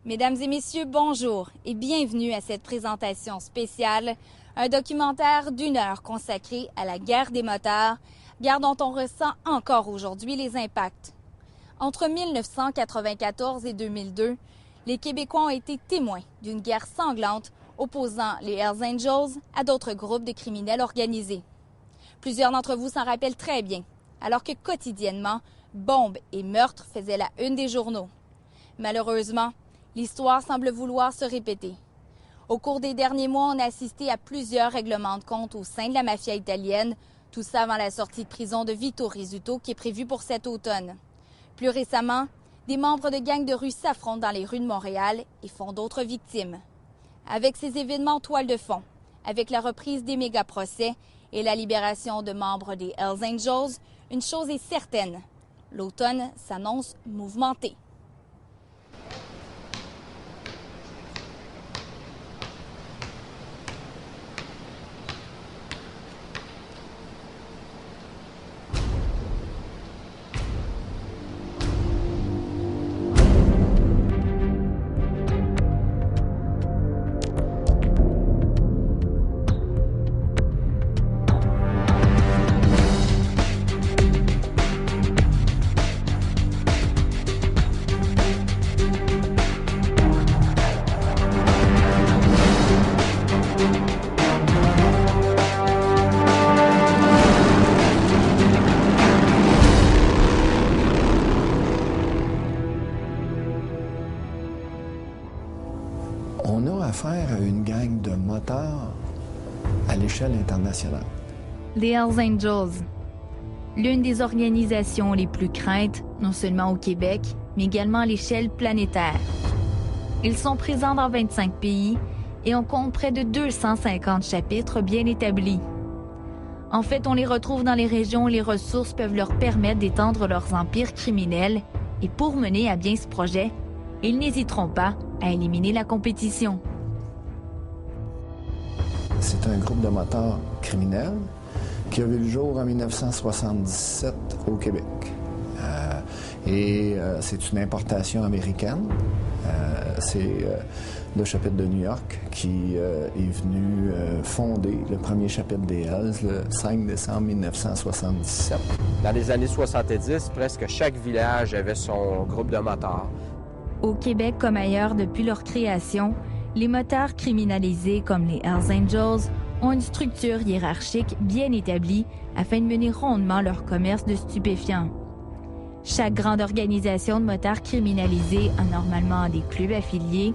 Mesdames et messieurs, bonjour et bienvenue à cette présentation spéciale, un documentaire d'1 heure consacré à la guerre des motards, guerre dont on ressent encore aujourd'hui les impacts. Entre 1994 et 2002, les Québécois ont été témoins d'une guerre sanglante opposant les Hells Angels à d'autres groupes de criminels organisés. Plusieurs d'entre vous s'en rappellent très bien, alors que quotidiennement, bombes et meurtres faisaient la une des journaux. Malheureusement, l'histoire semble vouloir se répéter. Au cours des derniers mois, on a assisté à plusieurs règlements de compte au sein de la mafia italienne, tout ça avant la sortie de prison de Vito Rizzuto qui est prévue pour cet automne. Plus récemment, des membres de gangs de rue s'affrontent dans les rues de Montréal et font d'autres victimes. Avec ces événements en toile de fond, avec la reprise des méga-procès et la libération de membres des Hells Angels, une chose est certaine, l'automne s'annonce mouvementé. On a affaire à une gang de motards à l'échelle internationale. Les Hells Angels, l'une des organisations les plus craintes, non seulement au Québec, mais également à l'échelle planétaire. Ils sont présents dans 25 pays et on compte près de 250 chapitres bien établis. En fait, on les retrouve dans les régions où les ressources peuvent leur permettre d'étendre leurs empires criminels et pour mener à bien ce projet, ils n'hésiteront pas à éliminer la compétition. C'est un groupe de motards criminels qui a vu le jour en 1977 au Québec. C'est une importation américaine. C'est le chapitre de New York qui est venu fonder le premier chapitre des Hells le 5 décembre 1977. Dans les années 70, presque chaque village avait son groupe de motards. Au Québec comme ailleurs depuis leur création, les motards criminalisés comme les Hells Angels ont une structure hiérarchique bien établie afin de mener rondement leur commerce de stupéfiants. Chaque grande organisation de motards criminalisés a normalement des clubs affiliés,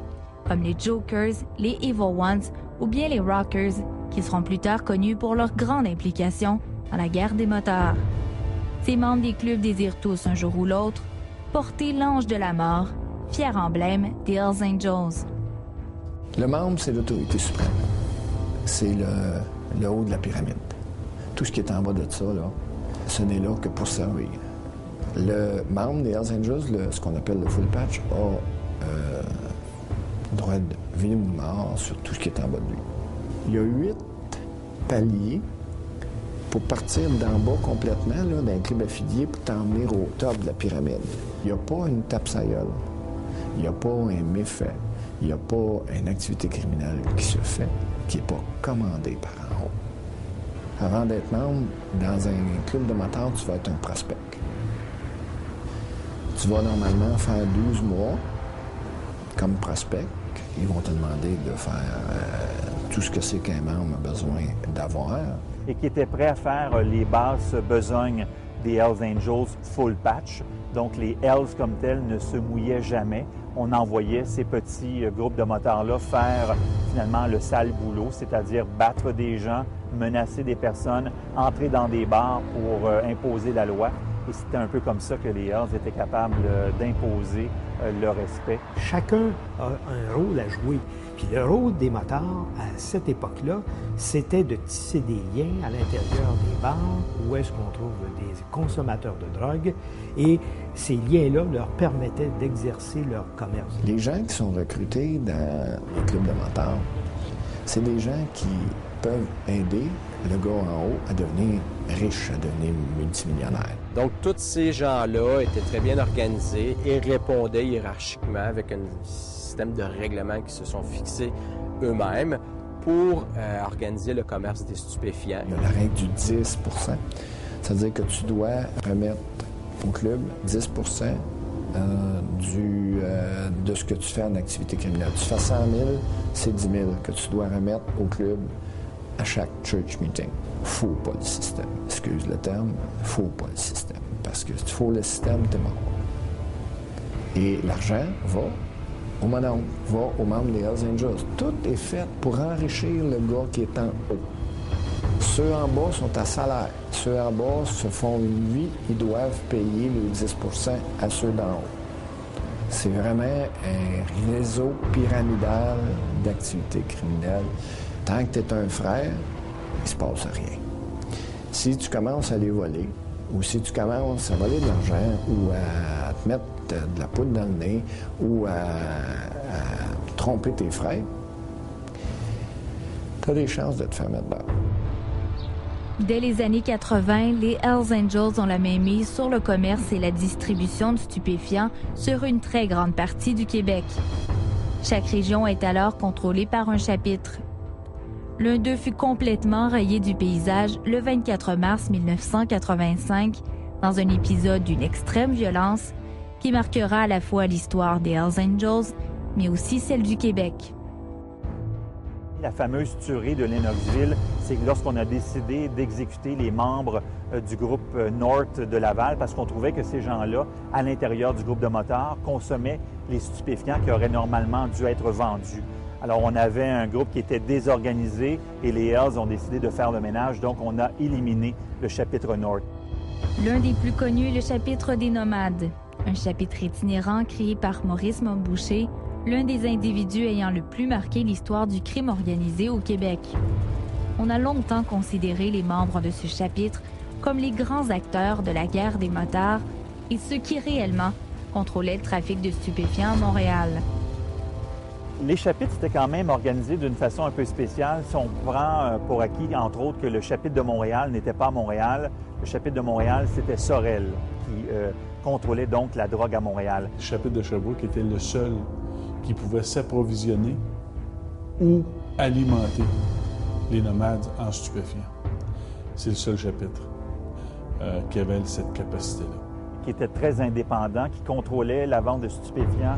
comme les Jokers, les Evil Ones ou bien les Rockers, qui seront plus tard connus pour leur grande implication dans la guerre des motards. Ces membres des clubs désirent tous, un jour ou l'autre, porter l'ange de la mort, fier emblème des Hells Angels. Le membre, c'est l'autorité suprême. C'est le haut de la pyramide. Tout ce qui est en bas de ça, là, ce n'est là que pour servir. Le membre des Hells Angels, ce qu'on appelle le full patch, a droit de vie ou de mort sur tout ce qui est en bas de lui. Il y a 8 paliers pour partir d'en bas complètement, là, d'un club affilié, pour t'emmener au top de la pyramide. Il n'y a pas une tape sa gueule. Il n'y a pas un méfait. Il n'y a pas une activité criminelle qui se fait, qui n'est pas commandée par en haut. Avant d'être membre dans un club de motards, tu vas être un prospect. Tu vas normalement faire 12 mois comme prospect. Ils vont te demander de faire tout ce que c'est qu'un membre a besoin d'avoir. Et qui était prêt à faire les basses besognes des Hells Angels full patch. Donc les Hells comme tels ne se mouillaient jamais. On envoyait ces petits groupes de motards-là faire finalement le sale boulot, c'est-à-dire battre des gens, menacer des personnes, entrer dans des bars pour imposer la loi. Et c'était un peu comme ça que les Hells étaient capables d'imposer le respect. Chacun a un rôle à jouer. Puis le rôle des motards, à cette époque-là, c'était de tisser des liens à l'intérieur des bars où est-ce qu'on trouve des consommateurs de drogue. Et ces liens-là leur permettaient d'exercer leur commerce. Les gens qui sont recrutés dans les clubs de motards, c'est des gens qui peuvent aider le gars en haut à devenir riche, à devenir multimillionnaire. Donc, tous ces gens-là étaient très bien organisés et répondaient hiérarchiquement avec un système de règlements qui se sont fixés eux-mêmes pour organiser le commerce des stupéfiants. Il y a la règle du 10 %. C'est-à-dire que tu dois remettre au club 10 de ce que tu fais en activité criminelle. Tu fais 100 000, c'est 10 000 que tu dois remettre au club à chaque church meeting. Faut pas le système. Excuse le terme, faut pas le système. Parce que si tu fous le système, t'es mort. Et l'argent va au mononcle, va aux membres des Hells Angels. Tout est fait pour enrichir le gars qui est en haut. Ceux en bas sont à salaire. Ceux en bas se font une vie, ils doivent payer le 10 % à ceux d'en haut. C'est vraiment un réseau pyramidal d'activités criminelles. Tant que tu es un frère, il se passe rien. Si tu commences à les voler, ou si tu commences à voler de l'argent, ou à te mettre de la poudre dans le nez, ou à tromper tes frères, tu as des chances de te faire mettre dehors. Dès les années 80, les Hells Angels ont la main mise sur le commerce et la distribution de stupéfiants sur une très grande partie du Québec. Chaque région est alors contrôlée par un chapitre. L'un d'eux fut complètement rayé du paysage le 24 mars 1985 dans un épisode d'une extrême violence qui marquera à la fois l'histoire des Hells Angels, mais aussi celle du Québec. La fameuse tuerie de Lennoxville, c'est lorsqu'on a décidé d'exécuter les membres du groupe North de Laval parce qu'on trouvait que ces gens-là, à l'intérieur du groupe de motards, consommaient les stupéfiants qui auraient normalement dû être vendus. Alors, on avait un groupe qui était désorganisé et les Hells ont décidé de faire le ménage, donc on a éliminé le chapitre North. L'un des plus connus est le chapitre des Nomades, un chapitre itinérant créé par Maurice Montboucher, l'un des individus ayant le plus marqué l'histoire du crime organisé au Québec. On a longtemps considéré les membres de ce chapitre comme les grands acteurs de la guerre des motards et ceux qui réellement contrôlaient le trafic de stupéfiants à Montréal. Les chapitres étaient quand même organisés d'une façon un peu spéciale. Si on prend pour acquis, entre autres, que le chapitre de Montréal n'était pas à Montréal, le chapitre de Montréal, c'était Sorel qui contrôlait donc la drogue à Montréal. Le chapitre de Sherbrooke était le seul qui pouvait s'approvisionner ou alimenter les nomades en stupéfiants. C'est le seul chapitre qui avait cette capacité-là. Qui était très indépendant, qui contrôlait la vente de stupéfiants,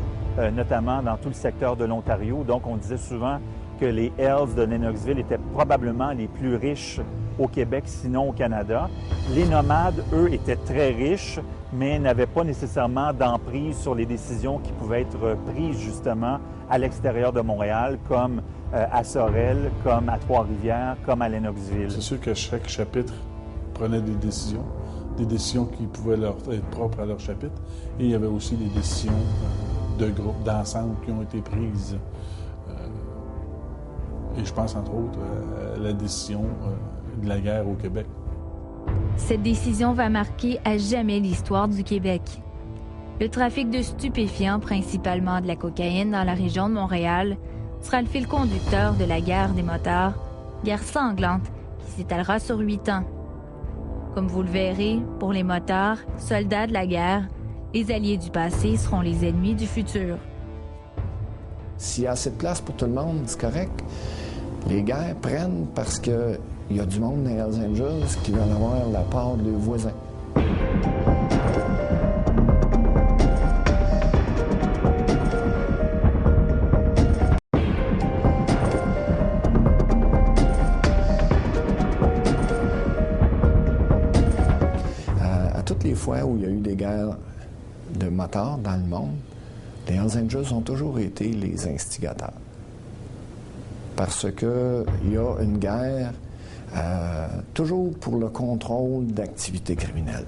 notamment dans tout le secteur de l'Ontario. Donc, on disait souvent que les Hells de Lennoxville étaient probablement les plus riches au Québec, sinon au Canada. Les nomades, eux, étaient très riches, mais n'avaient pas nécessairement d'emprise sur les décisions qui pouvaient être prises justement à l'extérieur de Montréal, comme à Sorel, comme à Trois-Rivières, comme à Lennoxville. C'est sûr que chaque chapitre prenait des décisions qui pouvaient leur être propres à leur chapitre, et il y avait aussi des décisions de groupe, d'ensemble qui ont été prises. Et je pense entre autres à la décision de la guerre au Québec. Cette décision va marquer à jamais l'histoire du Québec. Le trafic de stupéfiants, principalement de la cocaïne dans la région de Montréal, sera le fil conducteur de la guerre des motards, guerre sanglante qui s'étalera sur 8 ans. Comme vous le verrez, pour les motards, soldats de la guerre, les alliés du passé seront les ennemis du futur. S'il y a assez de place pour tout le monde, c'est correct. Les guerres prennent parce qu'il y a du monde dans les Hells Angels qui veulent avoir la part de leurs voisins. Toutes les fois où il y a eu des guerres de motards dans le monde, les Hells Angels ont toujours été les instigateurs. Parce qu'il y a une guerre toujours pour le contrôle d'activités criminelles.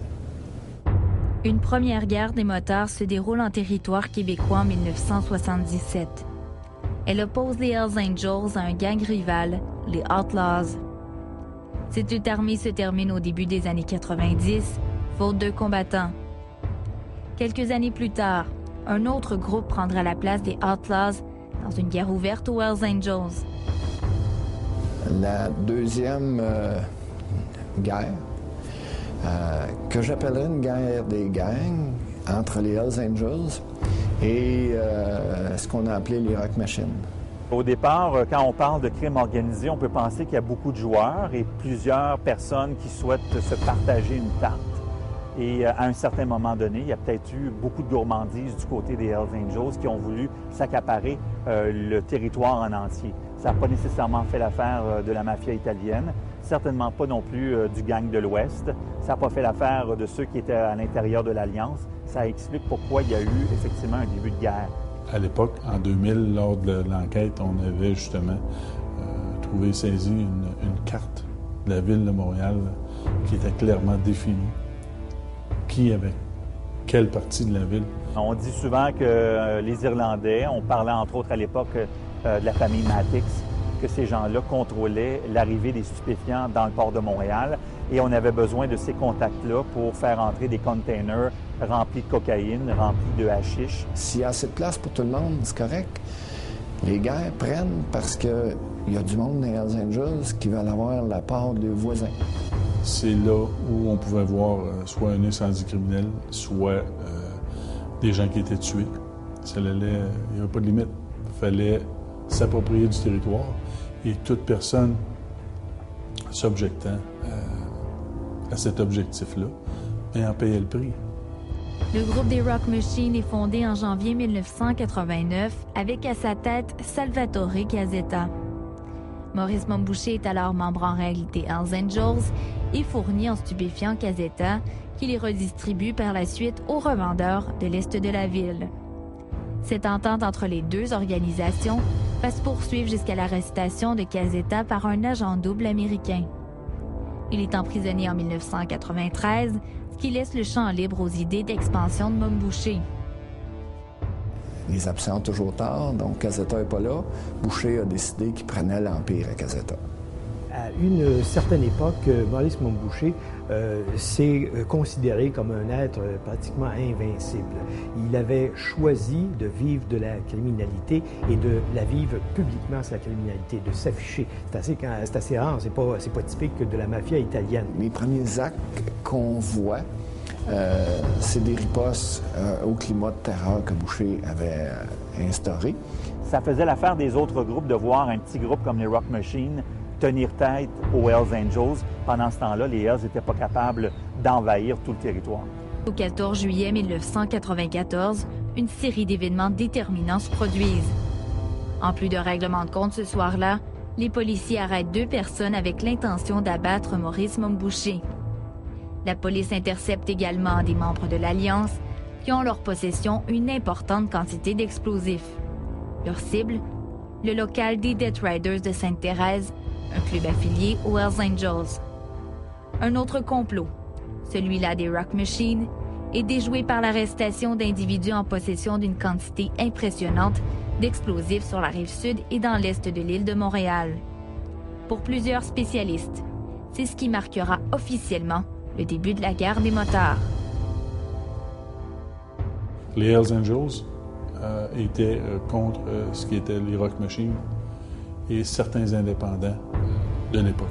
Une première guerre des motards se déroule en territoire québécois en 1977. Elle oppose les Hells Angels à un gang rival, les Outlaws. Cette lutte armée se termine au début des années 90, faute de combattants. Quelques années plus tard, un autre groupe prendra la place des Outlaws dans une guerre ouverte aux Hells Angels. La deuxième guerre que j'appellerais une guerre des gangs entre les Hells Angels et ce qu'on a appelé les Rock Machines. Au départ, quand on parle de crime organisé, on peut penser qu'il y a beaucoup de joueurs et plusieurs personnes qui souhaitent se partager une tarte. Et à un certain moment donné, il y a peut-être eu beaucoup de gourmandise du côté des Hells Angels qui ont voulu s'accaparer le territoire en entier. Ça n'a pas nécessairement fait l'affaire de la mafia italienne, certainement pas non plus du gang de l'Ouest. Ça n'a pas fait l'affaire de ceux qui étaient à l'intérieur de l'Alliance. Ça explique pourquoi il y a eu effectivement un début de guerre. À l'époque, en 2000, lors de l'enquête, on avait justement trouvé saisi une carte de la ville de Montréal qui était clairement définie. Qui avait quelle partie de la ville? On dit souvent que les Irlandais, on parlait entre autres à l'époque de la famille Matix, que ces gens-là contrôlaient l'arrivée des stupéfiants dans le port de Montréal et on avait besoin de ces contacts-là pour faire entrer des containers remplis de cocaïne, remplis de hashish. S'il y a assez de place pour tout le monde, c'est correct. Les guerres prennent parce qu'il y a du monde dans les Hells Angels qui veulent avoir la part de leurs voisins. C'est là où on pouvait voir soit un incendie criminel, soit des gens qui étaient tués. Il n'y avait pas de limite. Il fallait s'approprier du territoire et toute personne s'objectant à cet objectif-là en payait le prix. Le groupe des Rock Machines est fondé en janvier 1989 avec à sa tête Salvatore Casetta. Maurice Momboucher est alors membre en règle des Hells Angels et fournit en stupéfiants Casetta, qui les redistribue par la suite aux revendeurs de l'est de la ville. Cette entente entre les deux organisations va se poursuivre jusqu'à l'arrestation de Casetta par un agent double américain. Il est emprisonné en 1993, ce qui laisse le champ libre aux idées d'expansion de Momboucher. Les absents ont toujours tard, donc Casetta n'est pas là. Boucher a décidé qu'il prenait l'Empire à Casetta. À une certaine époque, Maurice Momboucher s'est considéré comme un être pratiquement invincible. Il avait choisi de vivre de la criminalité et de la vivre publiquement, sa criminalité, de s'afficher. C'est assez rare, c'est pas typique de la mafia italienne. Les premiers actes qu'on voit, c'est des ripostes au climat de terreur que Boucher avait instauré. Ça faisait l'affaire des autres groupes de voir un petit groupe comme les Rock Machines tenir tête aux Hells Angels. Pendant ce temps-là, les Hells n'étaient pas capables d'envahir tout le territoire. Au 14 juillet 1994, une série d'événements déterminants se produisent. En plus d'un règlement de compte ce soir-là, les policiers arrêtent 2 personnes avec l'intention d'abattre Maurice Momboucher. La police intercepte également des membres de l'Alliance qui ont en leur possession une importante quantité d'explosifs. Leur cible, le local des Death Riders de Sainte-Thérèse, un club affilié aux Hells Angels. Un autre complot, celui-là des Rock Machines, est déjoué par l'arrestation d'individus en possession d'une quantité impressionnante d'explosifs sur la rive sud et dans l'est de l'île de Montréal. Pour plusieurs spécialistes, c'est ce qui marquera officiellement le début de la guerre des motards. Les Hells Angels étaient contre ce qui était les Rock Machines et certains indépendants de l'époque.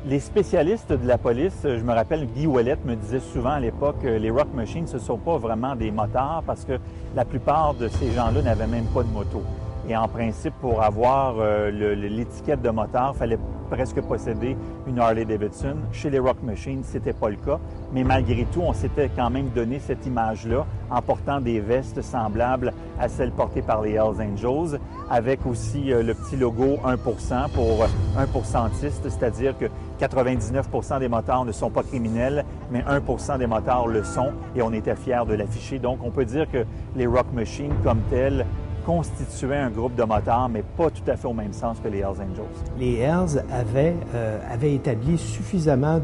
Les spécialistes de la police, je me rappelle, Guy Ouellette me disait souvent à l'époque, les Rock Machines, ce ne sont pas vraiment des motards parce que la plupart de ces gens-là n'avaient même pas de moto. Et en principe, pour avoir l'étiquette de motard, il fallait presque posséder une Harley-Davidson. Chez les Rock Machines, c'était pas le cas. Mais malgré tout, on s'était quand même donné cette image-là en portant des vestes semblables à celles portées par les Hells Angels, avec aussi le petit logo 1% pour un pourcentiste, c'est-à-dire que 99% des motards ne sont pas criminels, mais 1% des motards le sont, et on était fiers de l'afficher. Donc, on peut dire que les Rock Machines, comme tels, constituaient un groupe de motards, mais pas tout à fait au même sens que les Hells Angels. Les Hells avaient établi suffisamment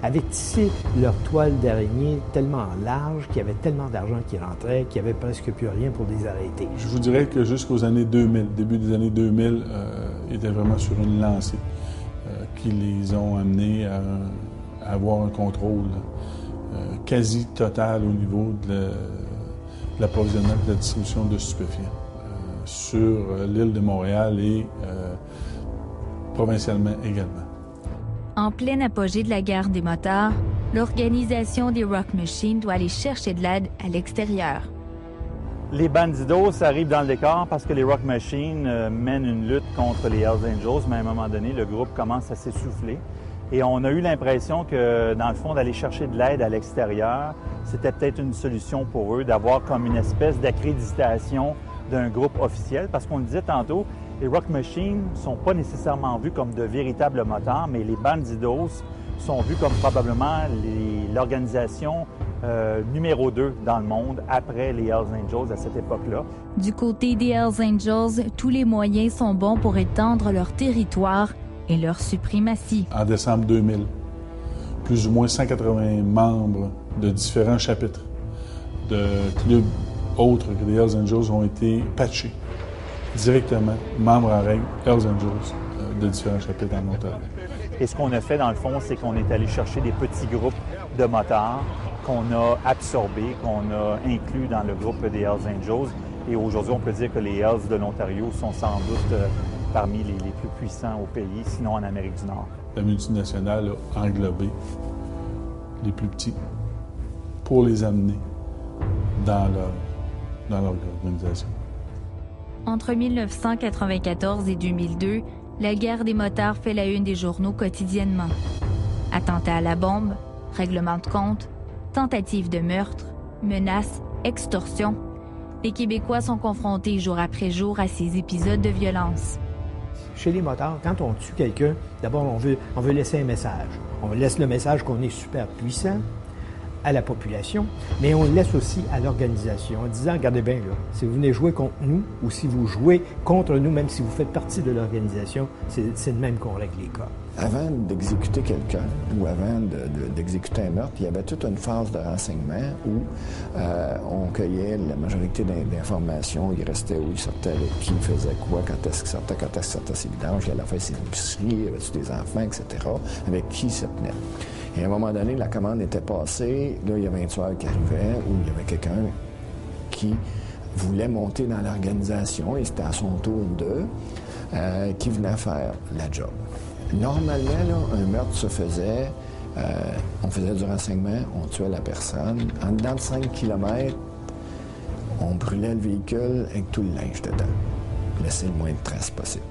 avaient tissé leur toile d'araignée tellement large qu'il y avait tellement d'argent qui rentrait qu'il n'y avait presque plus rien pour les arrêter. Je vous dirais que jusqu'aux années 2000, début des années 2000, ils étaient vraiment sur une lancée qui les ont amenés à avoir un contrôle quasi total au niveau de l'approvisionnement et de la distribution de stupéfiants sur l'île de Montréal et provincialement également. En plein apogée de la guerre des motards, l'organisation des Rock Machine doit aller chercher de l'aide à l'extérieur. Les Bandidos arrivent dans le décor parce que les Rock Machine mènent une lutte contre les Hells Angels, mais à un moment donné, le groupe commence à s'essouffler. Et on a eu l'impression que, dans le fond, d'aller chercher de l'aide à l'extérieur, c'était peut-être une solution pour eux, d'avoir comme une espèce d'accréditation d'un groupe officiel. Parce qu'on le disait tantôt, les Rock Machine ne sont pas nécessairement vus comme de véritables motards, mais les Bandidos sont vus comme probablement l'organisation numéro 2 dans le monde après les Hells Angels à cette époque-là. Du côté des Hells Angels, tous les moyens sont bons pour étendre leur territoire et leur suprématie. En décembre 2000, plus ou moins 180 membres de différents chapitres de clubs autres que les Hells Angels ont été patchés directement, membres en règle, Hells Angels, de différents chapitres en Ontario. Et ce qu'on a fait, dans le fond, c'est qu'on est allé chercher des petits groupes de motards qu'on a absorbés, qu'on a inclus dans le groupe des Hells Angels. Et aujourd'hui, on peut dire que les Hells de l'Ontario sont sans doute parmi les plus puissants au pays, sinon en Amérique du Nord. La multinationale a englobé les plus petits pour les amener dans leur organisation. Entre 1994 et 2002, la guerre des motards fait la une des journaux quotidiennement. Attentats à la bombe, règlements de compte, tentatives de meurtre, menaces, extorsions. Les Québécois sont confrontés jour après jour à ces épisodes de violence. Chez les motards, quand on tue quelqu'un, d'abord, on veut laisser un message. On laisse le message qu'on est super puissant à la population, mais on le laisse aussi à l'organisation en disant, regardez bien, là, si vous venez jouer contre nous ou si vous jouez contre nous, même si vous faites partie de l'organisation, c'est de même qu'on règle les cas. Avant d'exécuter quelqu'un ou avant d'exécuter un meurtre, il y avait toute une phase de renseignement où on cueillait la majorité d'informations. Il restait où, il sortait avec qui, il faisait quoi, quand est-ce qu'il sortait ses vidanges, il allait faire ses épiceries, avait-tu des enfants, etc., avec qui il se tenait. Et à un moment donné, la commande était passée. Là, il y avait un tueur qui arrivait ou il y avait quelqu'un qui voulait monter dans l'organisation et c'était à son tour qui venait faire la job. Normalement, là, un meurtre se faisait, on faisait du renseignement, on tuait la personne. En dedans de 5 km, on brûlait le véhicule avec tout le linge dedans. Laisser le moins de traces possible.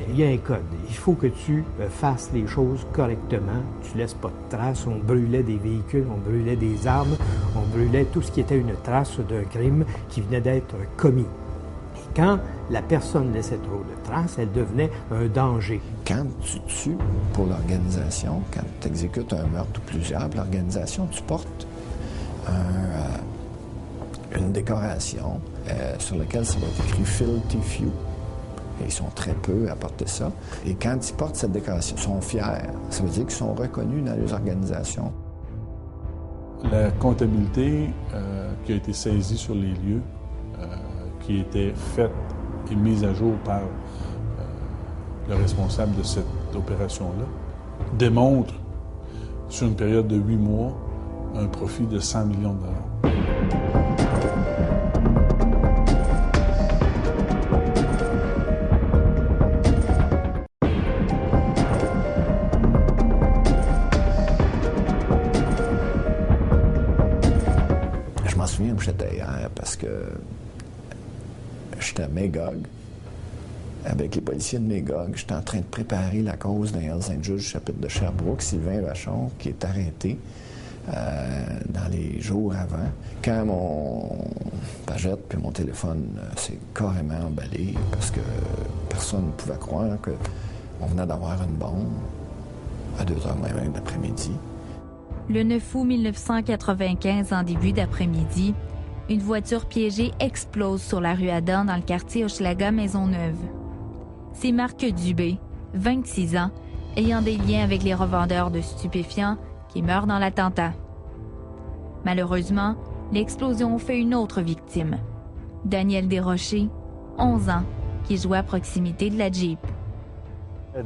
Il y a un code. Il faut que tu fasses les choses correctement. Tu laisses pas de traces. On brûlait des véhicules, on brûlait des armes, on brûlait tout ce qui était une trace d'un crime qui venait d'être commis. Et quand la personne laissait trop de traces, elle devenait un danger. Quand tu tues pour l'organisation, quand tu exécutes un meurtre ou plusieurs pour l'organisation, tu portes une décoration sur laquelle ça va être écrit « Filthy Few ». Et ils sont très peu à porter ça. Et quand ils portent cette décoration, ils sont fiers. Ça veut dire qu'ils sont reconnus dans les organisations. La comptabilité qui a été saisie sur les lieux, qui était faite et mise à jour par le responsable de cette opération-là, démontre, sur une période de 8 mois, un profit de 100 millions de dollars. J'étais hier parce que j'étais à Magog, avec les policiers de Magog. J'étais en train de préparer la cause d'un Hells Angels du chapitre de Sherbrooke, Sylvain Vachon, qui est arrêté dans les jours avant. Quand mon pagette puis mon téléphone s'est carrément emballé parce que personne ne pouvait croire qu'on venait d'avoir une bombe à 2h20 d'après-midi. Le 9 août 1995, en début d'après-midi, une voiture piégée explose sur la rue Adam dans le quartier Hochelaga-Maisonneuve. C'est Marc Dubé, 26 ans, ayant des liens avec les revendeurs de stupéfiants, qui meurt dans l'attentat. Malheureusement, l'explosion fait une autre victime, Daniel Desrochers, 11 ans, qui jouait à proximité de la Jeep.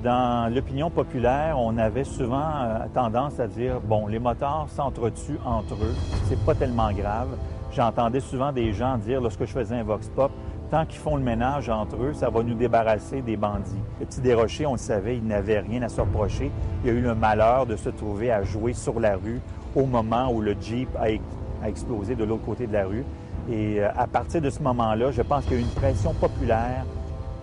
Dans l'opinion populaire, on avait souvent tendance à dire, bon, les motards s'entretuent entre eux, c'est pas tellement grave. J'entendais souvent des gens dire, lorsque je faisais un vox pop, tant qu'ils font le ménage entre eux, ça va nous débarrasser des bandits. Le petit Desrochers, on le savait, il n'avait rien à se reprocher. Il a eu le malheur de se trouver à jouer sur la rue au moment où le Jeep a explosé de l'autre côté de la rue. Et à partir de ce moment-là, je pense qu'il y a eu une pression populaire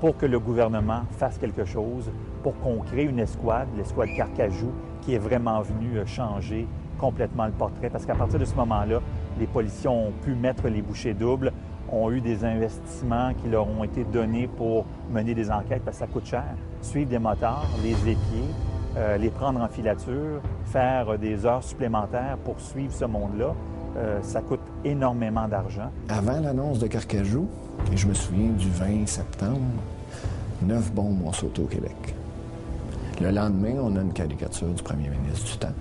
pour que le gouvernement fasse quelque chose, pour qu'on crée une escouade, l'escouade Carcajou, qui est vraiment venue changer complètement le portrait. Parce qu'à partir de ce moment-là, les policiers ont pu mettre les bouchées doubles, ont eu des investissements qui leur ont été donnés pour mener des enquêtes, parce que ça coûte cher. Suivre des motards, les épier, les prendre en filature, faire des heures supplémentaires pour suivre ce monde-là, ça coûte énormément d'argent. Avant l'annonce de Carcajou, et je me souviens du 20 septembre, 9 bombes ont sauté au Québec. Le lendemain, on a une caricature du premier ministre du temps,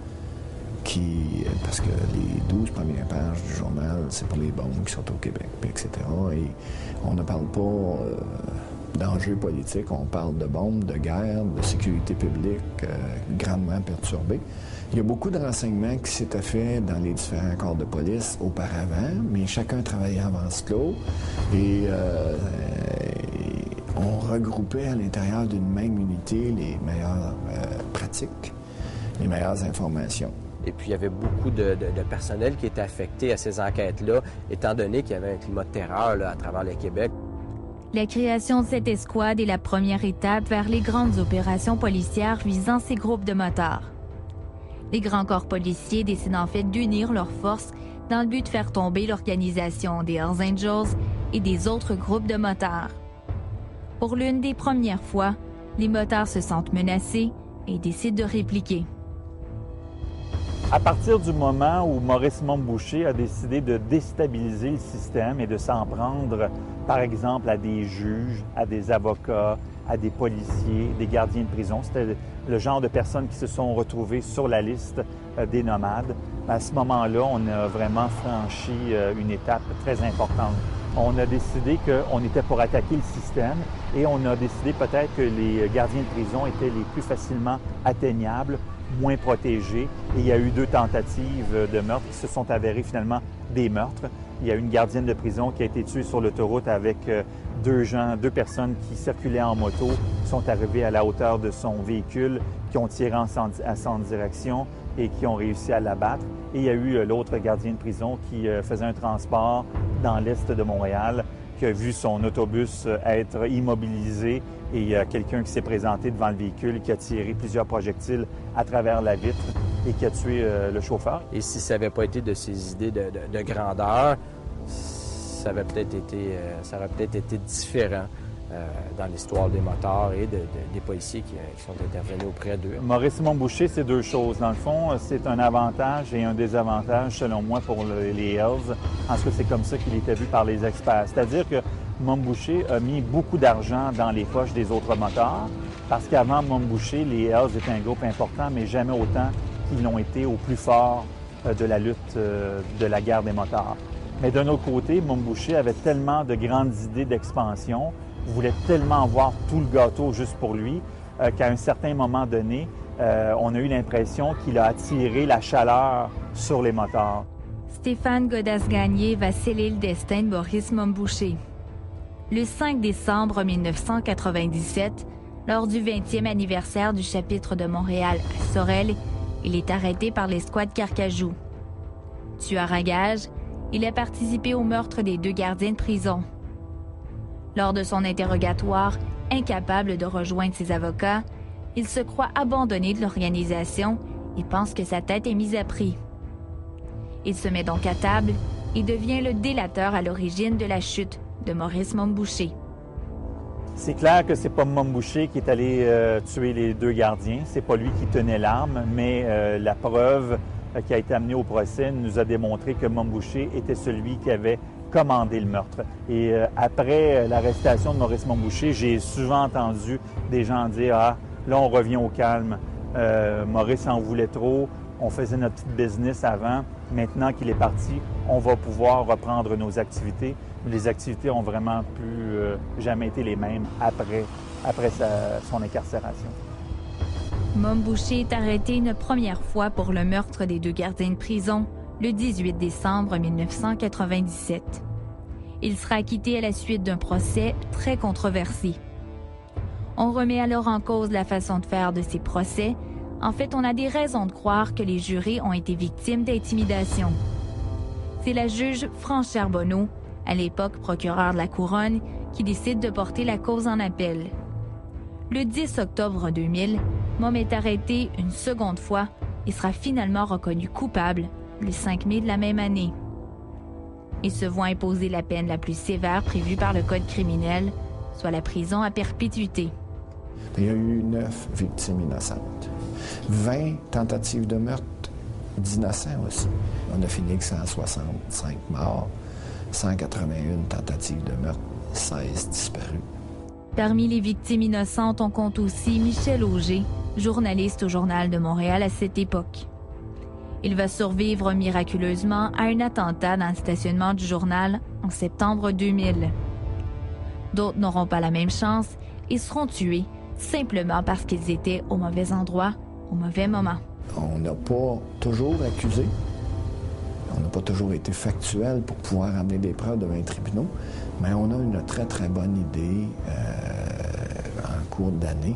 parce que les 12 premières pages du journal, c'est pour les bombes qui sautent au Québec, etc. Et on ne parle pas d'enjeux politiques, on parle de bombes, de guerre, de sécurité publique grandement perturbée. Il y a beaucoup de renseignements qui s'étaient faits dans les différents corps de police auparavant, mais chacun travaillait en vase clos et on regroupait à l'intérieur d'une même unité les meilleures pratiques, les meilleures informations. Et puis, il y avait beaucoup de personnel qui était affecté à ces enquêtes-là, étant donné qu'il y avait un climat de terreur là, à travers le Québec. La création de cette escouade est la première étape vers les grandes opérations policières visant ces groupes de motards. Les grands corps policiers décident en fait d'unir leurs forces dans le but de faire tomber l'organisation des Hells Angels et des autres groupes de motards. Pour l'une des premières fois, les motards se sentent menacés et décident de répliquer. À partir du moment où Maurice Montboucher a décidé de déstabiliser le système et de s'en prendre, par exemple, à des juges, à des avocats, à des policiers, des gardiens de prison, c'était le genre de personnes qui se sont retrouvées sur la liste des nomades. À ce moment-là, on a vraiment franchi une étape très importante. On a décidé qu'on était pour attaquer le système et on a décidé peut-être que les gardiens de prison étaient les plus facilement atteignables, moins protégés. Et il y a eu 2 tentatives de meurtre qui se sont avérées finalement des meurtres. Il y a une gardienne de prison qui a été tuée sur l'autoroute avec 2 personnes qui circulaient en moto, sont arrivées à la hauteur de son véhicule, qui ont tiré à son direction et qui ont réussi à l'abattre. Et il y a eu l'autre gardien de prison qui faisait un transport dans l'est de Montréal, qui a vu son autobus être immobilisé et il y a quelqu'un qui s'est présenté devant le véhicule, qui a tiré plusieurs projectiles à travers la vitre et qui a tué le chauffeur. Et si ça n'avait pas été de ces idées de grandeur, ça aurait peut-être été différent dans l'histoire des motards et des policiers qui sont intervenus auprès d'eux. Maurice Montboucher, c'est 2 choses. Dans le fond, c'est un avantage et un désavantage, selon moi, pour les Hells. En tout cas, c'est comme ça qu'il était vu par les experts. C'est-à-dire que Montboucher a mis beaucoup d'argent dans les poches des autres motards, parce qu'avant Montboucher, les Hells étaient un groupe important, mais jamais autant qu'ils l'ont été au plus fort de la lutte de la guerre des motards. Mais d'un autre côté, Montboucher avait tellement de grandes idées d'expansion, voulait tellement avoir tout le gâteau juste pour lui, qu'à un certain moment donné, on a eu l'impression qu'il a attiré la chaleur sur les motards. Stéphane Godas-Gagné va sceller le destin de Maurice Montboucher. Le 5 décembre 1997, lors du 20e anniversaire du chapitre de Montréal à Sorel, il est arrêté par l'escouade Carcajou. Tueur à gages, il a participé au meurtre des 2 gardiens de prison. Lors de son interrogatoire, incapable de rejoindre ses avocats, il se croit abandonné de l'organisation et pense que sa tête est mise à prix. Il se met donc à table et devient le délateur à l'origine de la chute de Maurice Montboucher. C'est clair que c'est pas Montboucher qui est allé tuer les 2 gardiens, c'est pas lui qui tenait l'arme, mais la preuve qui a été amenée au procès nous a démontré que Montboucher était celui qui avait commandé le meurtre. Et après l'arrestation de Maurice Montboucher, j'ai souvent entendu des gens dire « Ah, là on revient au calme, Maurice en voulait trop, on faisait notre petite business avant, maintenant qu'il est parti, on va pouvoir reprendre nos activités. » Les activités ont vraiment plus jamais été les mêmes après son incarcération. Montboucher est arrêté une première fois pour le meurtre des 2 gardiens de prison le 18 décembre 1997. Il sera acquitté à la suite d'un procès très controversé. On remet alors en cause la façon de faire de ces procès En fait, on a des raisons de croire que les jurés ont été victimes d'intimidation. C'est la juge France Charbonneau, à l'époque procureure de la Couronne, qui décide de porter la cause en appel. Le 10 octobre 2000, Mom est arrêté une seconde fois et sera finalement reconnu coupable le 5 mai de la même année. Il se voit imposer la peine la plus sévère prévue par le Code criminel, soit la prison à perpétuité. Il y a eu 9 victimes innocentes, 20 tentatives de meurtre d'innocents aussi. On a fini avec 165 morts, 181 tentatives de meurtre, 16 disparus. Parmi les victimes innocentes, on compte aussi Michel Auger, journaliste au Journal de Montréal à cette époque. Il va survivre miraculeusement à un attentat dans le stationnement du journal en septembre 2000. D'autres n'auront pas la même chance et seront tués simplement parce qu'ils étaient au mauvais endroit, au mauvais moment. On n'a pas toujours accusé, on n'a pas toujours été factuel pour pouvoir amener des preuves devant les tribunaux, mais on a une très, très bonne idée en cours d'année,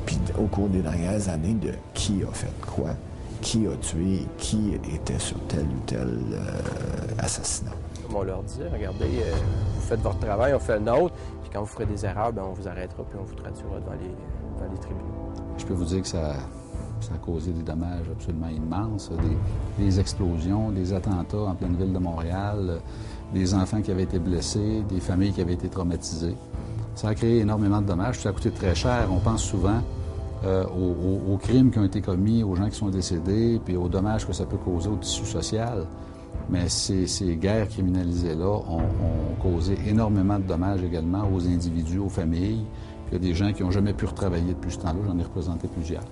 puis au cours des dernières années, de qui a fait quoi, qui a tué, qui était sur tel ou tel assassinat. Comme on leur dit, regardez, vous faites votre travail, on fait le nôtre, puis quand vous ferez des erreurs, bien, on vous arrêtera, puis on vous traduira devant les tribunaux. Je peux vous dire que ça a causé des dommages absolument immenses, des explosions, des attentats en pleine ville de Montréal, des enfants qui avaient été blessés, des familles qui avaient été traumatisées. Ça a créé énormément de dommages, ça a coûté très cher. On pense souvent aux crimes qui ont été commis, aux gens qui sont décédés, puis aux dommages que ça peut causer au tissu social. Mais ces guerres criminalisées-là ont causé énormément de dommages également aux individus, aux familles. Il y a des gens qui n'ont jamais pu retravailler depuis ce temps-là. J'en ai représenté plusieurs.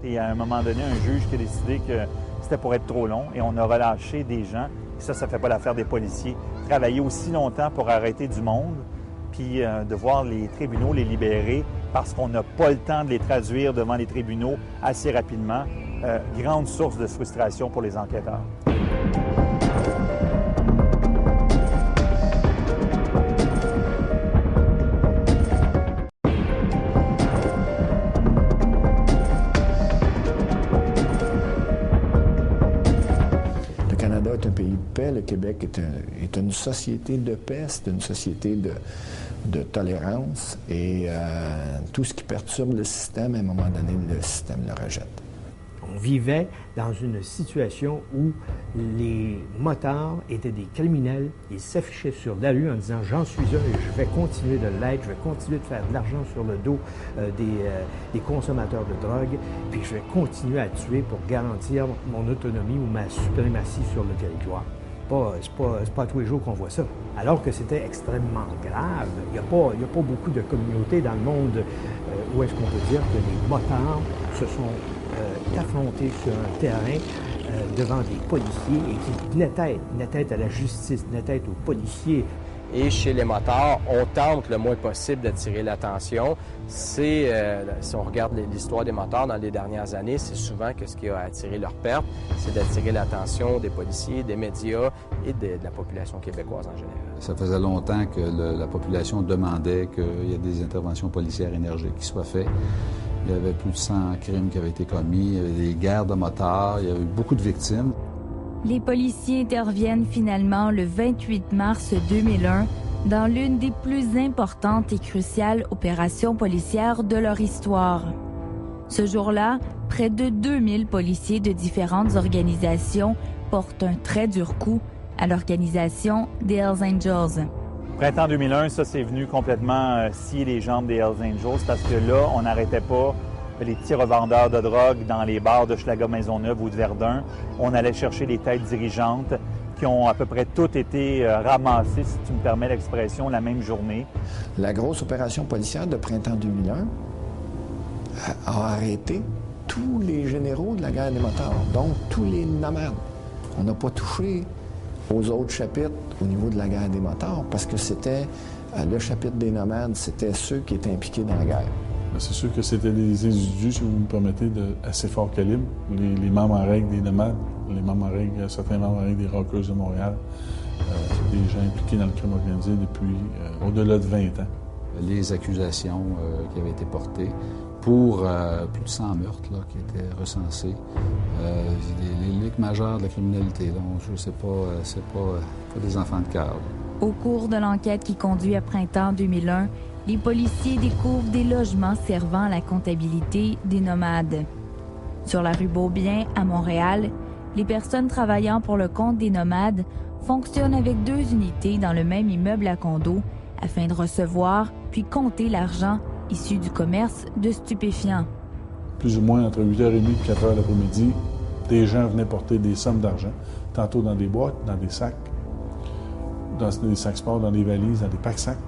Et à un moment donné, un juge qui a décidé que c'était pour être trop long et on a relâché des gens. Et ça fait pas l'affaire des policiers. Travailler aussi longtemps pour arrêter du monde, puis de voir les tribunaux les libérer parce qu'on n'a pas le temps de les traduire devant les tribunaux assez rapidement. Grande source de frustration pour les enquêteurs. Le Canada est un pays de paix, le Québec est une société de paix, c'est une société de tolérance et tout ce qui perturbe le système, à un moment donné, le système le rejette. On vivait dans une situation où les motards étaient des criminels. Ils s'affichaient sur la rue en disant « J'en suis un et je vais continuer de l'être, je vais continuer de faire de l'argent sur le dos des consommateurs de drogue, puis je vais continuer à tuer pour garantir mon autonomie ou ma suprématie sur le territoire. » C'est pas tous les jours qu'on voit ça. Alors que c'était extrêmement grave. Il n'y a pas beaucoup de communautés dans le monde où est-ce qu'on peut dire que les motards se sont affrontés sur un terrain devant des policiers et qui tenaient tête à la justice, tenaient tête aux policiers. Et chez les motards, on tente le moins possible d'attirer l'attention. Si on regarde l'histoire des motards dans les dernières années, c'est souvent que ce qui a attiré leur perte, c'est d'attirer l'attention des policiers, des médias et de la population québécoise en général. Ça faisait longtemps que la population demandait qu'il y ait des interventions policières énergiques qui soient faites. Il y avait plus de 100 crimes qui avaient été commis, il y avait des guerres de motards, il y avait eu beaucoup de victimes. Les policiers interviennent finalement le 28 mars 2001 dans l'une des plus importantes et cruciales opérations policières de leur histoire. Ce jour-là, près de 2000 policiers de différentes organisations portent un très dur coup à l'organisation des Hells Angels. Printemps 2001, ça, c'est venu complètement scier les jambes des Hells Angels parce que là, on n'arrêtait pas les petits revendeurs de drogue dans les bars de Schlager-Maisonneuve ou de Verdun. On allait chercher les têtes dirigeantes qui ont à peu près toutes été ramassées, si tu me permets l'expression, la même journée. La grosse opération policière de printemps 2001 a arrêté tous les généraux de la guerre des motards, donc tous les nomades. On n'a pas touché aux autres chapitres au niveau de la guerre des motards parce que c'était le chapitre des nomades, c'était ceux qui étaient impliqués dans la guerre. C'est sûr que c'était des individus, si vous me permettez, assez fort calibre. Les membres en règle des nomades, certains membres en règle des Rockers de Montréal, des gens impliqués dans le crime organisé depuis au-delà de 20 ans. les accusations qui avaient été portées pour plus de 100 meurtres là, qui étaient recensés. Les ligues majeures de la criminalité, donc je ne sais pas, c'est pas des enfants de cœur. Au cours de l'enquête qui conduit à printemps 2001, les policiers découvrent des logements servant à la comptabilité des nomades. Sur la rue Beaubien, à Montréal, les personnes travaillant pour le compte des nomades fonctionnent avec 2 unités dans le même immeuble à condo afin de recevoir puis compter l'argent issu du commerce de stupéfiants. Plus ou moins entre 8h30 et 4h l'après-midi, des gens venaient porter des sommes d'argent, tantôt dans des boîtes, dans des sacs sport, dans des valises, dans des packs-sacs.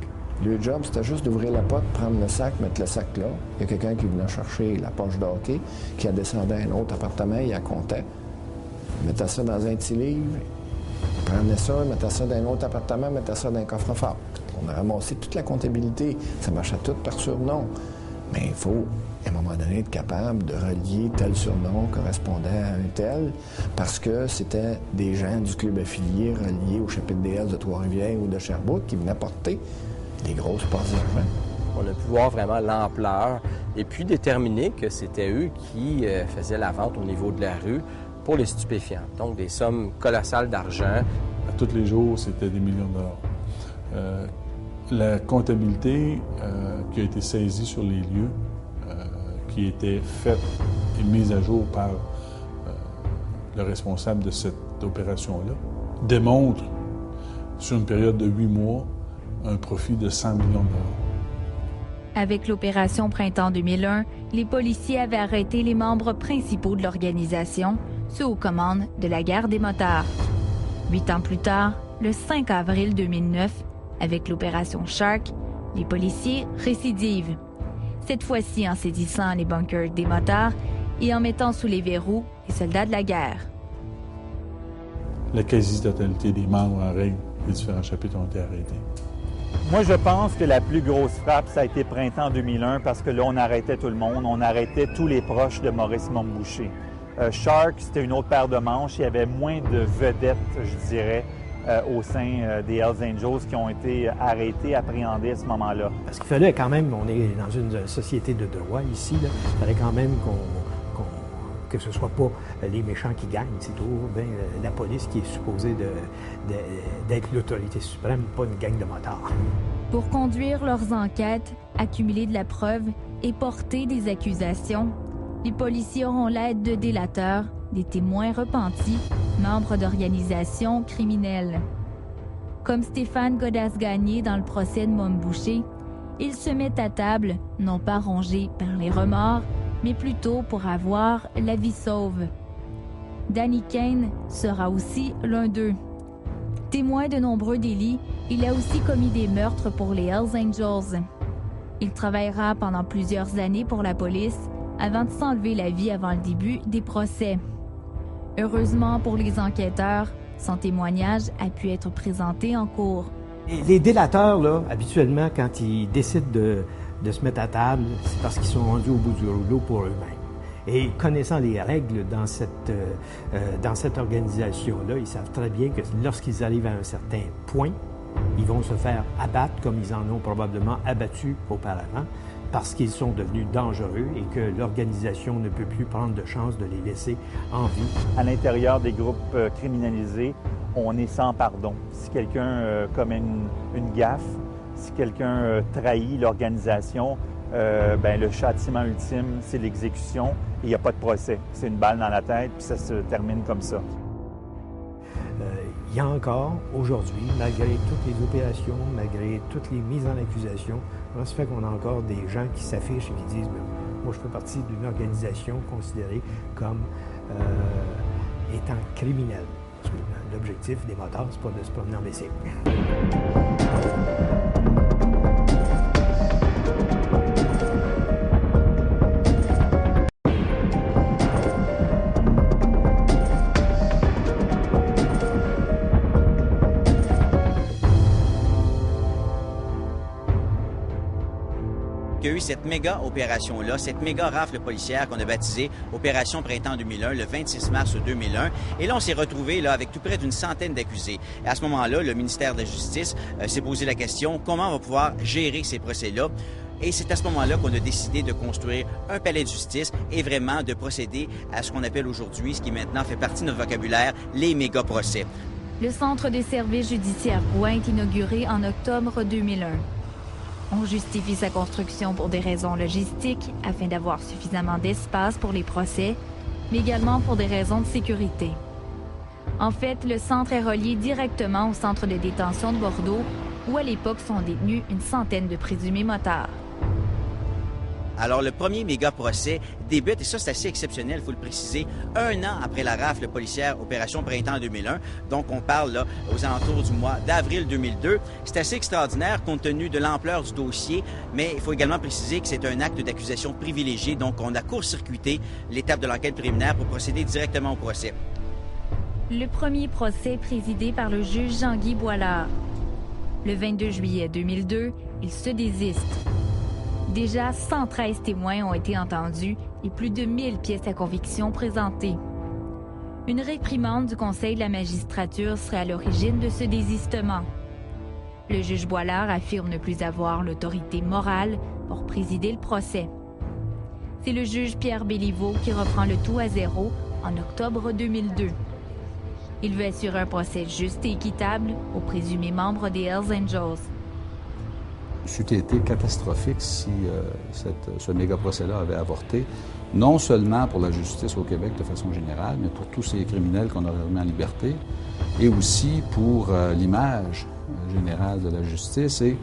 Le job, c'était juste d'ouvrir la porte, prendre le sac, mettre le sac là. Il y a quelqu'un qui venait chercher la poche de hockey, qui a descendu à un autre appartement, il la comptait. Il mettait ça dans un petit livre, il prenait ça, il mettait ça dans un autre appartement, il mettait ça dans un coffre-fort. On a ramassé toute la comptabilité. Ça marchait tout par surnom. Mais il faut, à un moment donné, être capable de relier tel surnom correspondait à un tel, parce que c'était des gens du club affilié reliés au chapitre des Hells de Trois-Rivières ou de Sherbrooke qui venaient porter des grosses passes d'argent. On a pu voir vraiment l'ampleur et puis déterminer que c'était eux qui faisaient la vente au niveau de la rue pour les stupéfiants. Donc, des sommes colossales d'argent. À tous les jours, c'était des millions de dollars. La comptabilité qui a été saisie sur les lieux, qui était faite et mise à jour par le responsable de cette opération-là, démontre, sur une période de 8 mois, un profit de 100 millions de dollars. Avec l'opération Printemps 2001, les policiers avaient arrêté les membres principaux de l'organisation, ceux aux commandes de la guerre des motards. 8 ans plus tard, le 5 avril 2009, avec l'opération Shark, les policiers récidivent. Cette fois-ci en saisissant les bunkers des motards et en mettant sous les verrous les soldats de la guerre. La quasi-totalité des membres en règle des différents chapitres ont été arrêtés. Moi, je pense que la plus grosse frappe, ça a été Printemps 2001 parce que là, on arrêtait tout le monde. On arrêtait tous les proches de Maurice Montboucher. Shark, c'était une autre paire de manches. Il y avait moins de vedettes, je dirais, au sein des Hells Angels qui ont été arrêtés, appréhendés à ce moment-là. Parce qu'il fallait quand même, on est dans une société de droit ici, là, il fallait quand même que ce ne soit pas les méchants qui gagnent, c'est toujours bien la police qui est supposée d'être l'autorité suprême, pas une gang de motards. Pour conduire leurs enquêtes, accumuler de la preuve et porter des accusations, les policiers auront l'aide de délateurs, des témoins repentis, membres d'organisations criminelles. Comme Stéphane Godas-Gagné dans le procès de Montboucher, ils se mettent à table, non pas rongés par les remords, mais plutôt pour avoir la vie sauve. Danny Kane sera aussi l'un d'eux. Témoin de nombreux délits, il a aussi commis des meurtres pour les Hells Angels. Il travaillera pendant plusieurs années pour la police avant de s'enlever la vie avant le début des procès. Heureusement pour les enquêteurs, son témoignage a pu être présenté en cours. Et les délateurs, là, habituellement, quand ils décident de se mettre à table, c'est parce qu'ils sont rendus au bout du rouleau pour eux-mêmes. Et connaissant les règles dans cette organisation-là, ils savent très bien que lorsqu'ils arrivent à un certain point, ils vont se faire abattre comme ils en ont probablement abattu auparavant, parce qu'ils sont devenus dangereux et que l'organisation ne peut plus prendre de chance de les laisser en vie. À l'intérieur des groupes criminalisés, on est sans pardon. Si quelqu'un commet une gaffe, si quelqu'un trahit l'organisation, le châtiment ultime, c'est l'exécution et il n'y a pas de procès. C'est une balle dans la tête puis ça se termine comme ça. Il y a encore, aujourd'hui, malgré toutes les opérations, malgré toutes les mises en accusation, ça fait qu'on a encore des gens qui s'affichent et qui disent « Moi, je fais partie d'une organisation considérée comme étant criminelle. » Parce que l'objectif des motards, c'est pas de se promener en bicycle. qu'il y a eu cette méga opération-là, cette méga rafle policière qu'on a baptisée Opération Printemps 2001, le 26 mars 2001. Et là, on s'est retrouvé là avec tout près d'une centaine d'accusés. Et à ce moment-là, le ministère de la Justice s'est posé la question, comment on va pouvoir gérer ces procès-là? Et c'est à ce moment-là qu'on a décidé de construire un palais de justice et vraiment de procéder à ce qu'on appelle aujourd'hui, ce qui maintenant fait partie de notre vocabulaire, les méga-procès. Le Centre de services judiciaires Rouen est inauguré en octobre 2001. On justifie sa construction pour des raisons logistiques, afin d'avoir suffisamment d'espace pour les procès, mais également pour des raisons de sécurité. En fait, le centre est relié directement au centre de détention de Bordeaux, où à l'époque sont détenus une centaine de présumés motards. Alors, le premier méga-procès débute, et ça, c'est assez exceptionnel, il faut le préciser, 1 an après la rafle policière Opération Printemps 2001. Donc, on parle là aux alentours du mois d'avril 2002. C'est assez extraordinaire compte tenu de l'ampleur du dossier, mais il faut également préciser que c'est un acte d'accusation privilégié. Donc, on a court-circuité l'étape de l'enquête préliminaire pour procéder directement au procès. Le premier procès présidé par le juge Jean-Guy Boilard. Le 22 juillet 2002, il se désiste. Déjà, 113 témoins ont été entendus et plus de 1000 pièces à conviction présentées. Une réprimande du Conseil de la magistrature serait à l'origine de ce désistement. Le juge Boilard affirme ne plus avoir l'autorité morale pour présider le procès. C'est le juge Pierre Béliveau qui reprend le tout à zéro en octobre 2002. Il veut assurer un procès juste et équitable aux présumés membres des Hells Angels. C'eût été catastrophique si ce méga-procès-là avait avorté, non seulement pour la justice au Québec de façon générale, mais pour tous ces criminels qu'on aurait remis en liberté, et aussi pour l'image générale de la justice et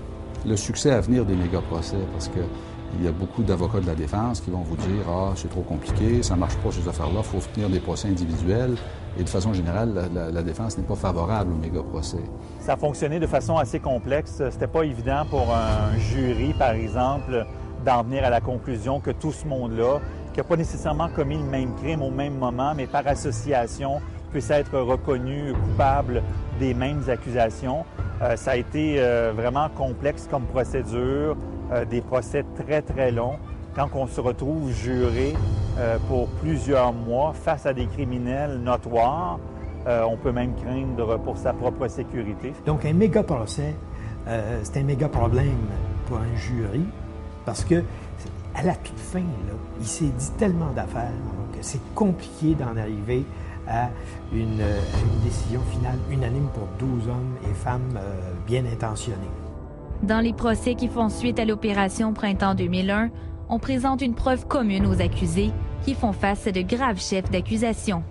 le succès à venir des méga-procès, parce qu'il y a beaucoup d'avocats de la défense qui vont vous dire « Ah, c'est trop compliqué, ça ne marche pas ces affaires-là, il faut tenir des procès individuels ». Et de façon générale, la défense n'est pas favorable au méga-procès. Ça a fonctionné de façon assez complexe. C'était pas évident pour un jury, par exemple, d'en venir à la conclusion que tout ce monde-là, qui n'a pas nécessairement commis le même crime au même moment, mais par association, puisse être reconnu coupable des mêmes accusations. Ça a été vraiment complexe comme procédure, des procès très, très longs. Quand on se retrouve juré pour plusieurs mois face à des criminels notoires, on peut même craindre pour sa propre sécurité. Donc, un méga procès, c'est un méga problème pour un jury parce que, à la toute fin, là, il s'est dit tellement d'affaires que c'est compliqué d'en arriver à une décision finale unanime pour 12 hommes et femmes bien intentionnés. Dans les procès qui font suite à l'opération Printemps 2001, on présente une preuve commune aux accusés qui font face à de graves chefs d'accusation.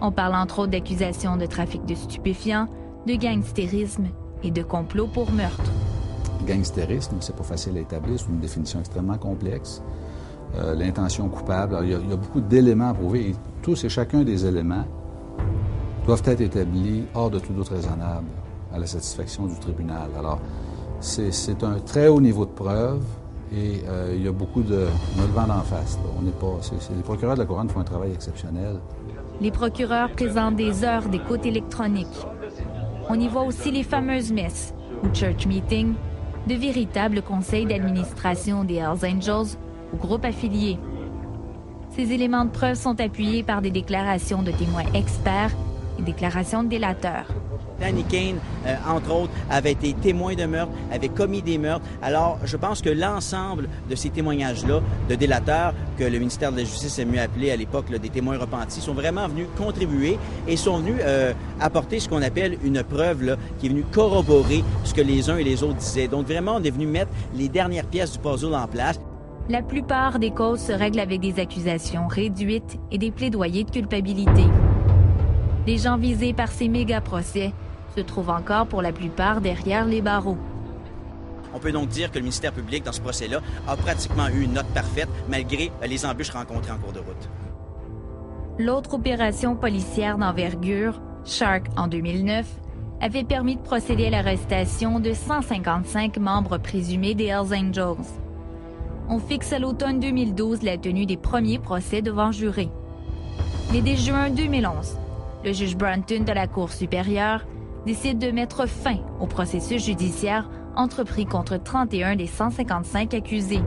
On parle entre autres d'accusations de trafic de stupéfiants, de gangstérisme et de complot pour meurtre. Gangstérisme, c'est pas facile à établir, c'est une définition extrêmement complexe. L'intention coupable, alors, il y a beaucoup d'éléments à prouver et tous et chacun des éléments doivent être établis hors de tout doute raisonnable à la satisfaction du tribunal. Alors, c'est un très haut niveau de preuve. Et il y a beaucoup de... On a le vent d'en face. Les procureurs de la Couronne font un travail exceptionnel. Les procureurs présentent des heures d'écoute électronique. On y voit aussi les fameuses messes, ou church meetings, de véritables conseils d'administration des Hells Angels ou groupes affiliés. Ces éléments de preuve sont appuyés par des déclarations de témoins experts et déclarations de délateurs. Danny Kane, entre autres, avait été témoin de meurtre, avait commis des meurtres. Alors, je pense que l'ensemble de ces témoignages-là, de délateurs, que le ministère de la Justice a mieux appelé à l'époque des témoins repentis, sont vraiment venus contribuer et sont venus apporter ce qu'on appelle une preuve là, qui est venue corroborer ce que les uns et les autres disaient. Donc, vraiment, on est venu mettre les dernières pièces du puzzle en place. La plupart des causes se règlent avec des accusations réduites et des plaidoyers de culpabilité. Les gens visés par ces méga-procès se trouvent encore pour la plupart derrière les barreaux. On peut donc dire que le ministère public, dans ce procès-là, a pratiquement eu une note parfaite, malgré les embûches rencontrées en cours de route. L'autre opération policière d'envergure, Shark en 2009, avait permis de procéder à l'arrestation de 155 membres présumés des Hells Angels. On fixe à l'automne 2012 la tenue des premiers procès devant jurés. Mais dès juin 2011, le juge Brunton de la Cour supérieure décide de mettre fin au processus judiciaire entrepris contre 31 des 155 accusés.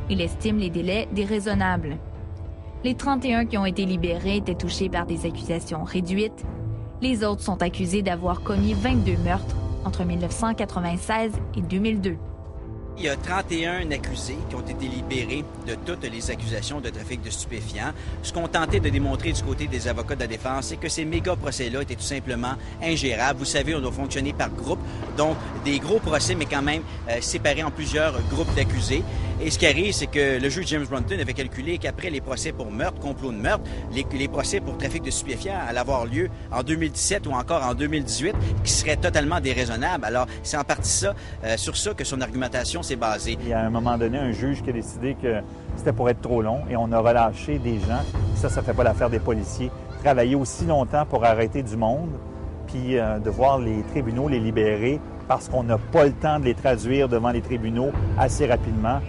Il estime les délais déraisonnables. Les 31 qui ont été libérés étaient touchés par des accusations réduites. Les autres sont accusés d'avoir commis 22 meurtres entre 1996 et 2002. Il y a 31 accusés qui ont été libérés de toutes les accusations de trafic de stupéfiants. Ce qu'on tentait de démontrer du côté des avocats de la défense, c'est que ces méga procès-là étaient tout simplement ingérables. Vous savez, on doit fonctionner par groupe, donc des gros procès, mais quand même séparés en plusieurs groupes d'accusés. Et ce qui arrive, c'est que le juge James Brunton avait calculé qu'après les procès pour meurtre, complot de meurtre, les procès pour trafic de stupéfiants allaient avoir lieu en 2017 ou encore en 2018, qui seraient totalement déraisonnables. Alors, c'est en partie ça, sur ça que son argumentation s'est basée. Il y a à un moment donné un juge qui a décidé que c'était pour être trop long et on a relâché des gens. Ça fait pas l'affaire des policiers. Travailler aussi longtemps pour arrêter du monde, puis de voir les tribunaux les libérer parce qu'on n'a pas le temps de les traduire devant les tribunaux assez rapidement.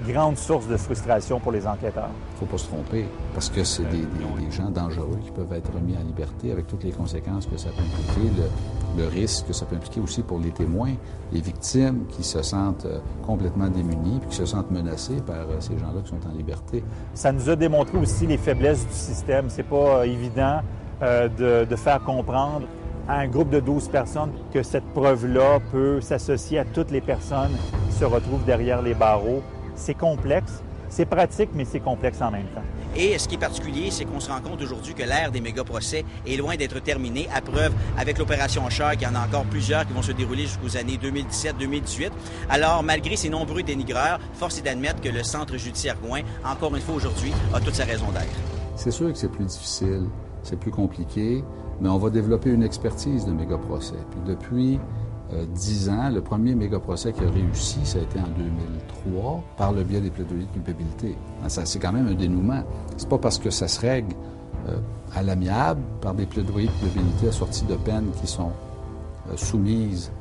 Grande source de frustration pour les enquêteurs. Il ne faut pas se tromper, parce que c'est des gens dangereux qui peuvent être remis en liberté avec toutes les conséquences que ça peut impliquer, le risque que ça peut impliquer aussi pour les témoins, les victimes qui se sentent complètement démunis puis qui se sentent menacés par ces gens-là qui sont en liberté. Ça nous a démontré aussi les faiblesses du système. C'est pas évident de faire comprendre à un groupe de 12 personnes que cette preuve-là peut s'associer à toutes les personnes qui se retrouvent derrière les barreaux. C'est complexe, c'est pratique, mais c'est complexe en même temps. Et ce qui est particulier, c'est qu'on se rend compte aujourd'hui que l'ère des méga-procès est loin d'être terminée. À preuve, avec l'opération Shark, il y en a encore plusieurs qui vont se dérouler jusqu'aux années 2017-2018. Alors, malgré ces nombreux dénigreurs, force est d'admettre que le Centre judiciaire Gouin, encore une fois aujourd'hui, a toute sa raison d'être. C'est sûr que c'est plus difficile, c'est plus compliqué, mais on va développer une expertise de méga-procès. Puis depuis 10 ans, le premier méga-procès qui a réussi, ça a été en 2003, par le biais des plaidoyers de culpabilité. C'est quand même un dénouement. C'est pas parce que ça se règle à l'amiable, par des plaidoyers de culpabilité assortis de peines qui sont soumises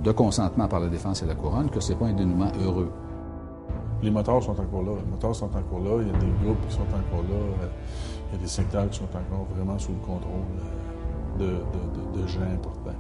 de consentement par la défense et la couronne, que c'est pas un dénouement heureux. Les motards sont encore là. Les motards sont encore là. Il y a des groupes qui sont encore là. Il y a des secteurs qui sont encore vraiment sous le contrôle de gens importants.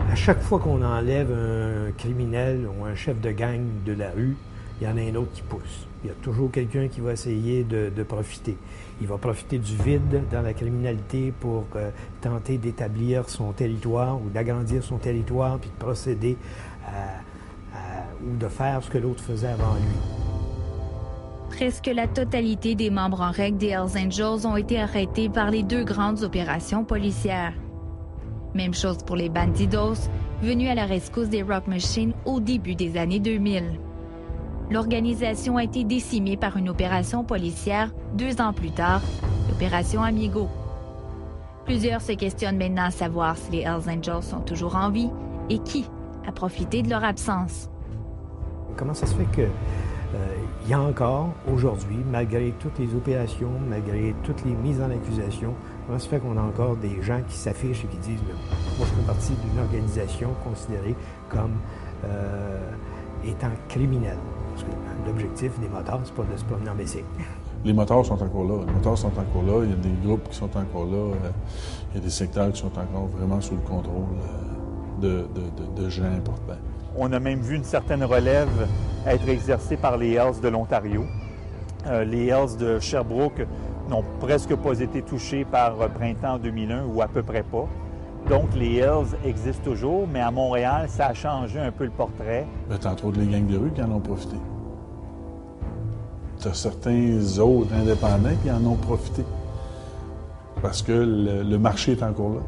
À chaque fois qu'on enlève un criminel ou un chef de gang de la rue, il y en a un autre qui pousse. Il y a toujours quelqu'un qui va essayer de profiter. Il va profiter du vide dans la criminalité pour tenter d'établir son territoire ou d'agrandir son territoire puis de procéder ou de faire ce que l'autre faisait avant lui. Presque la totalité des membres en règle des Hells Angels ont été arrêtés par les deux grandes opérations policières. Même chose pour les Bandidos, venus à la rescousse des Rock Machine au début des années 2000. L'organisation a été décimée par une opération policière 2 ans plus tard, l'opération Amigo. Plusieurs se questionnent maintenant à savoir si les Hells Angels sont toujours en vie et qui a profité de leur absence. Comment ça se fait que il y a encore aujourd'hui, malgré toutes les opérations, malgré toutes les mises en accusation, comment ça se fait qu'on a encore des gens qui s'affichent et qui disent « Moi, je fais partie d'une organisation considérée comme étant criminelle ». Parce que l'objectif des motards, c'est pas de se promener en bicycle. Les motards sont encore là. Les motards sont encore là. Il y a des groupes qui sont encore là. Il y a des secteurs qui sont encore vraiment sous le contrôle de gens importants. On a même vu une certaine relève être exercée par les Hells de l'Ontario. Les Hells de Sherbrooke n'ont presque pas été touchés par Printemps 2001 ou à peu près pas. Donc, les Hells existent toujours, mais à Montréal, ça a changé un peu le portrait. T'as entre autres les gangs de rue qui en ont profité. T'as certains autres indépendants qui en ont profité. Parce que le marché est encore là.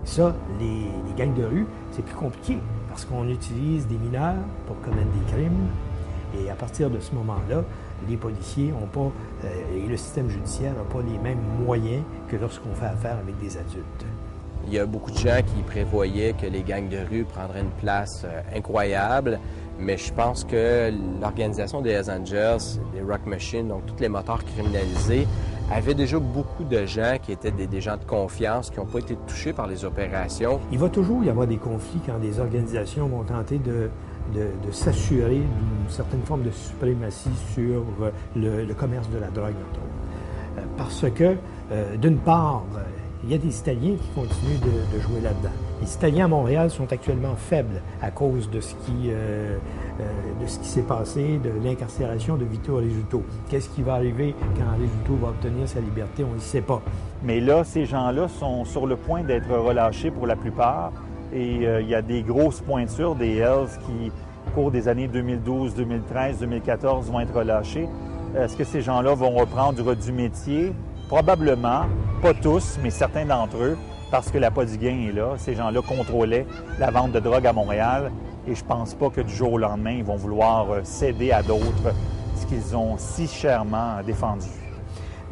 Ça, les gangs de rue, c'est plus compliqué parce qu'on utilise des mineurs pour commettre des crimes. Et à partir de ce moment-là, les policiers n'ont pas, et le système judiciaire n'a pas les mêmes moyens que lorsqu'on fait affaire avec des adultes. Il y a beaucoup de gens qui prévoyaient que les gangs de rue prendraient une place incroyable, mais je pense que l'organisation des Hells Angels, des Rock Machine, donc tous les motards criminalisés, avait déjà beaucoup de gens qui étaient des gens de confiance, qui n'ont pas été touchés par les opérations. Il va toujours y avoir des conflits quand des organisations vont tenter de de s'assurer d'une certaine forme de suprématie sur le commerce de la drogue, entre autres. Parce que, d'une part, il y a des Italiens qui continuent de jouer là-dedans. Les Italiens à Montréal sont actuellement faibles à cause de ce qui s'est passé, de l'incarcération de Vito Rizzuto. Qu'est-ce qui va arriver quand Rizzuto va obtenir sa liberté? On ne le sait pas. Mais là, ces gens-là sont sur le point d'être relâchés pour la plupart. Et il y a des grosses pointures des Hells qui, au cours des années 2012, 2013, 2014, vont être relâchés. Est-ce que ces gens-là vont reprendre du métier? Probablement, pas tous, mais certains d'entre eux, parce que l'appât du gain est là. Ces gens-là contrôlaient la vente de drogue à Montréal et je pense pas que du jour au lendemain, ils vont vouloir céder à d'autres ce qu'ils ont si chèrement défendu.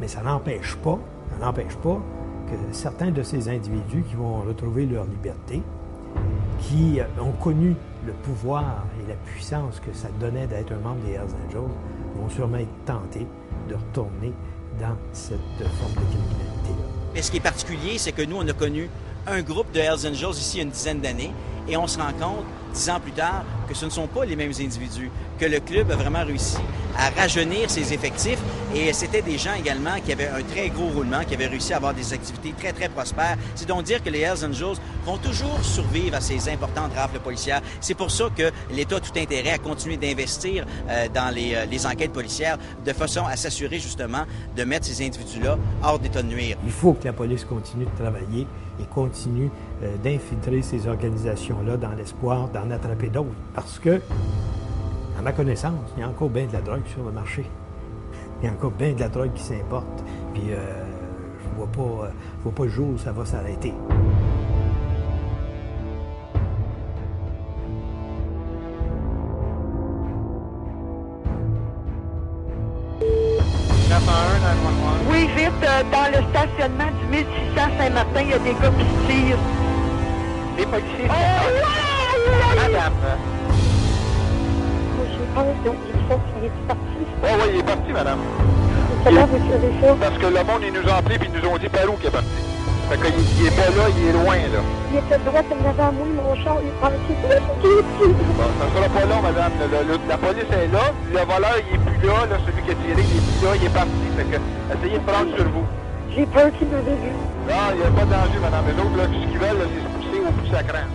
Mais ça n'empêche pas que certains de ces individus qui vont retrouver leur liberté, qui ont connu le pouvoir et la puissance que ça donnait d'être un membre des Hells Angels, vont sûrement être tentés de retourner dans cette forme de criminalité-là. Mais ce qui est particulier, c'est que nous, on a connu un groupe de Hells Angels ici il y a une dizaine d'années et on se rend compte, 10 ans plus tard, que ce ne sont pas les mêmes individus, que le club a vraiment réussi à rajeunir ses effectifs et c'était des gens également qui avaient un très gros roulement, qui avaient réussi à avoir des activités très, très prospères. C'est donc dire que les Hells Angels vont toujours survivre à ces importantes rafles policières. C'est pour ça que l'État a tout intérêt à continuer d'investir dans les enquêtes policières de façon à s'assurer justement de mettre ces individus-là hors d'état de nuire. Il faut que la police continue de travailler et continue d'infiltrer ces organisations-là dans l'espoir d'en attraper d'autres. Parce que, à ma connaissance, il y a encore bien de la drogue sur le marché. Il y a encore bien de la drogue qui s'importe. Puis je vois pas le jour où ça va s'arrêter. Oui, vite, dans le stationnement du 1600 Saint-Martin, il y a des gars qui se tirent. Les policiers. Madame. Oui, il est parti, madame. Comment vous savez ça? Parce que le monde, ils nous ont appelé et ils nous ont dit par où qu'il est parti. Fait qu'il est pas là, il est loin, là. Il était droit devant moi, mon char, il est parti. Bon, ça sera pas long, madame. La police est là. Le voleur, il est plus là. Celui qui a tiré, il est plus là. Il est parti. Fait que, essayez de prendre sur vous. J'ai peur qu'il m'avait vu. Non, il n'y a pas de danger, madame. Les autres, là, ce qu'ils veulent, c'est se pousser au plus sacrant.